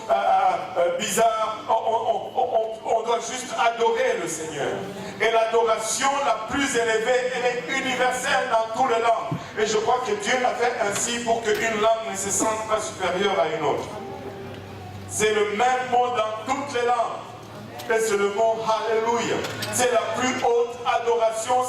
bizarres. On doit juste adorer le Seigneur. Et l'adoration la plus élevée, elle est universelle dans toutes les langues. Et je crois que Dieu l'a fait ainsi pour qu'une langue ne se sente pas supérieure à une autre. C'est le même mot dans toutes les langues. Et c'est le mot Alléluia. C'est la plus haute adoration.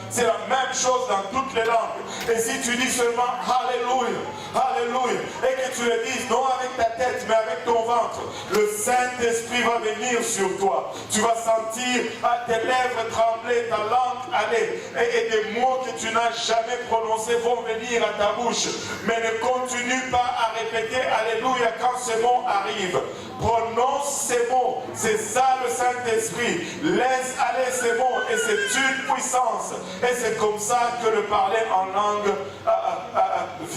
C'est la même chose dans toutes les langues. Et si tu dis seulement Alléluia, Alléluia, et que tu le dises non avec ta tête, mais avec ton ventre, le Saint-Esprit va venir sur toi. Tu vas sentir tes lèvres trembler, ta langue aller. Et des mots que tu n'as jamais prononcés vont venir à ta bouche. Mais ne continue pas à répéter Alléluia quand ces mots arrivent. Prononce ces mots. C'est ça le Saint-Esprit. Laisse aller ces mots. Et c'est une puissance. Et c'est comme ça que le parler en langue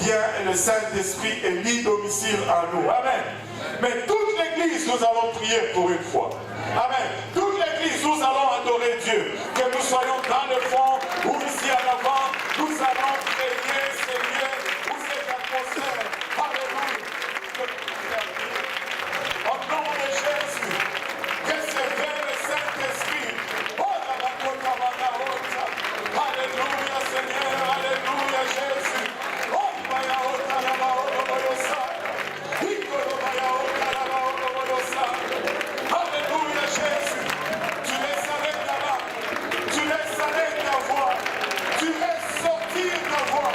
vient. Et le Saint-Esprit est mis domicile en nous. Amen. Mais toute l'église, nous allons prier pour une fois. Amen. Toute l'église, nous allons adorer Dieu. Que nous soyons dans le fond ou ici à l'avant, nous allons prier Seigneur pour cette atmosphère. Alléluia. Au nom de Jésus, recevez le Saint-Esprit. Alléluia Seigneur, Alléluia Jésus. Alléluia Jésus. Tu laisses aller ta langue, tu laisses aller ta voix, tu laisses sortir ta voix.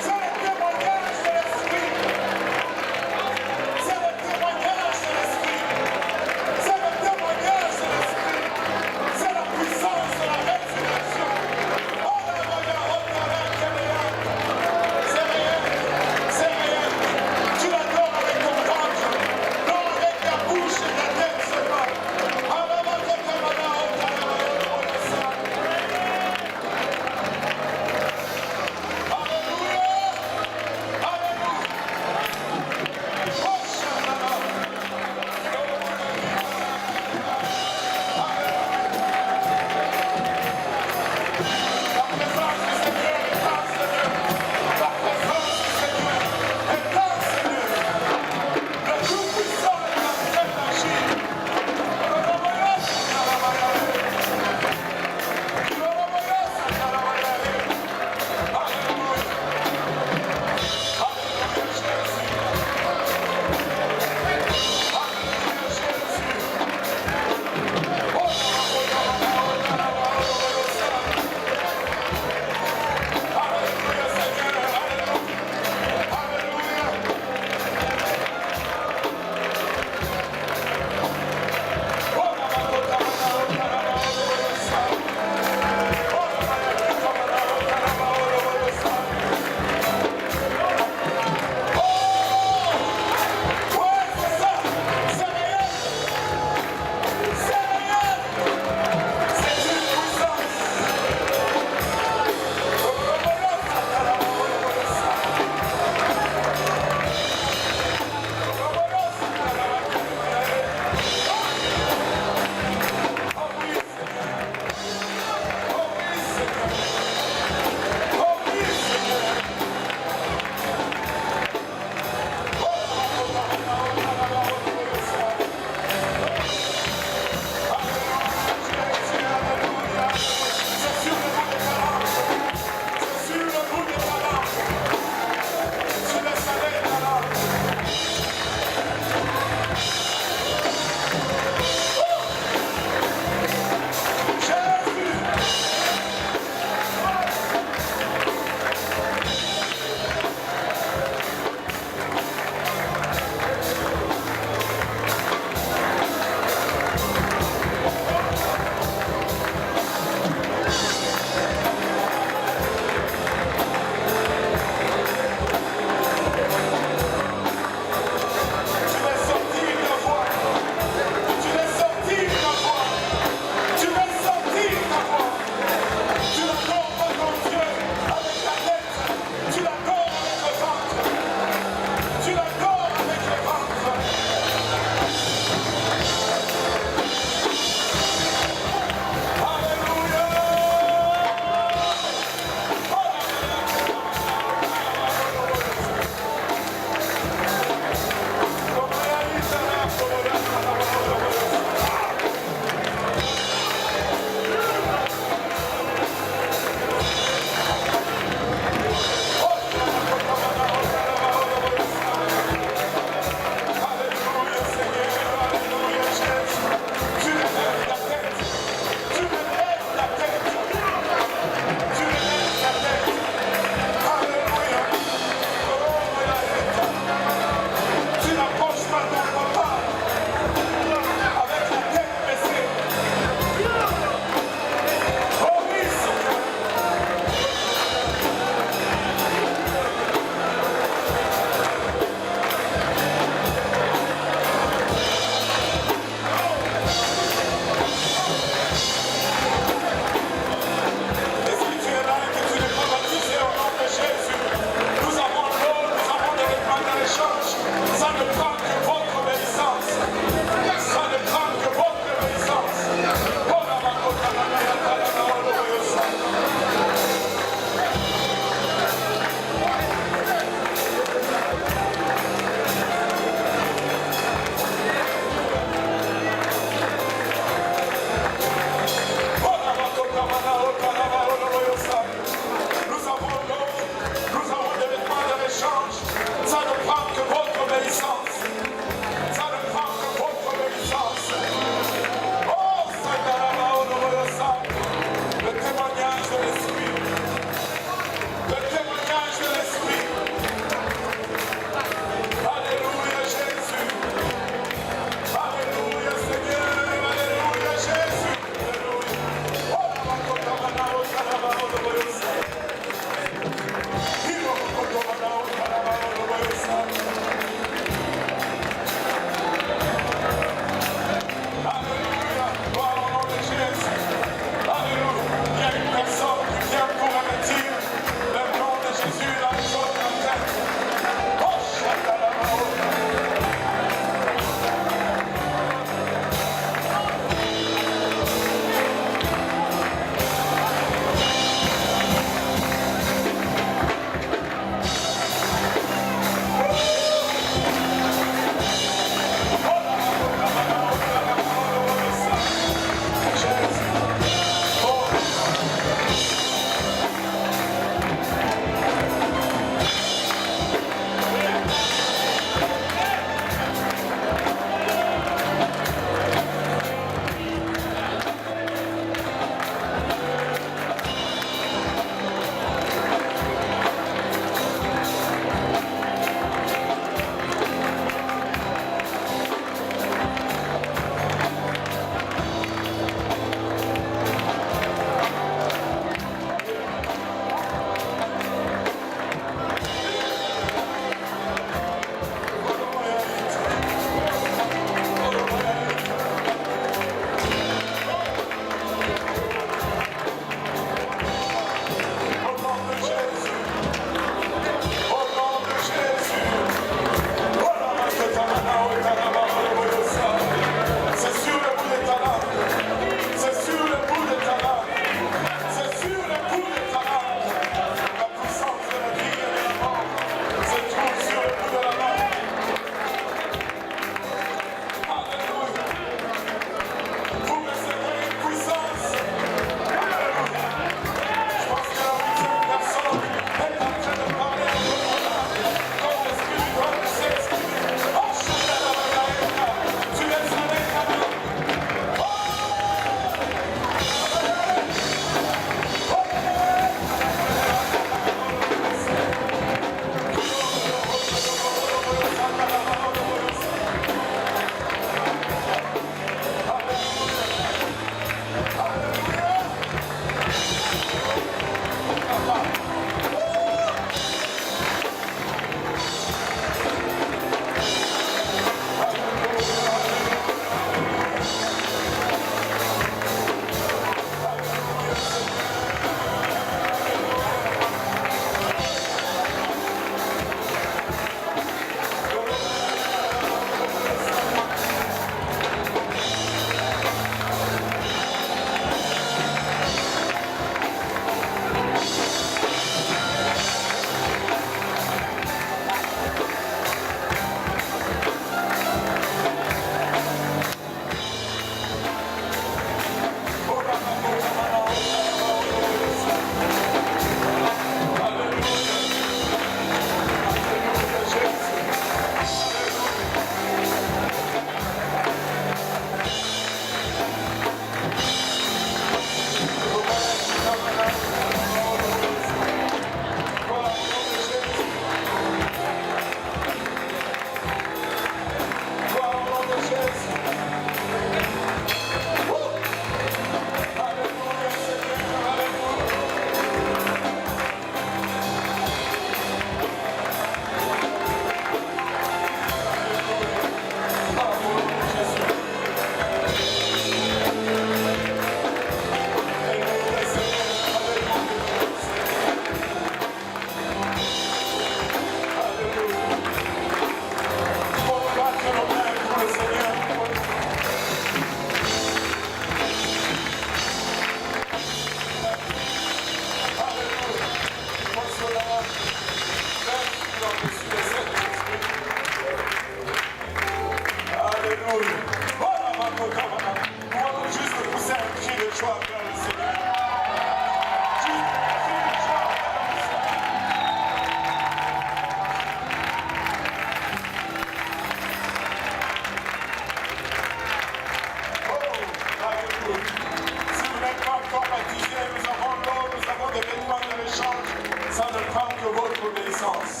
puissance.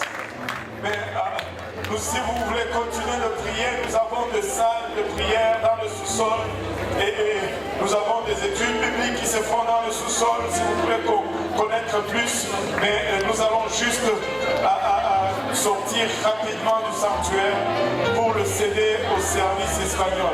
Mais si vous voulez continuer de prier, nous avons des salles de prière dans le sous-sol et nous avons des études bibliques qui se font dans le sous-sol si vous voulez connaître plus. Mais nous allons juste sortir rapidement du sanctuaire pour le céder au service espagnol.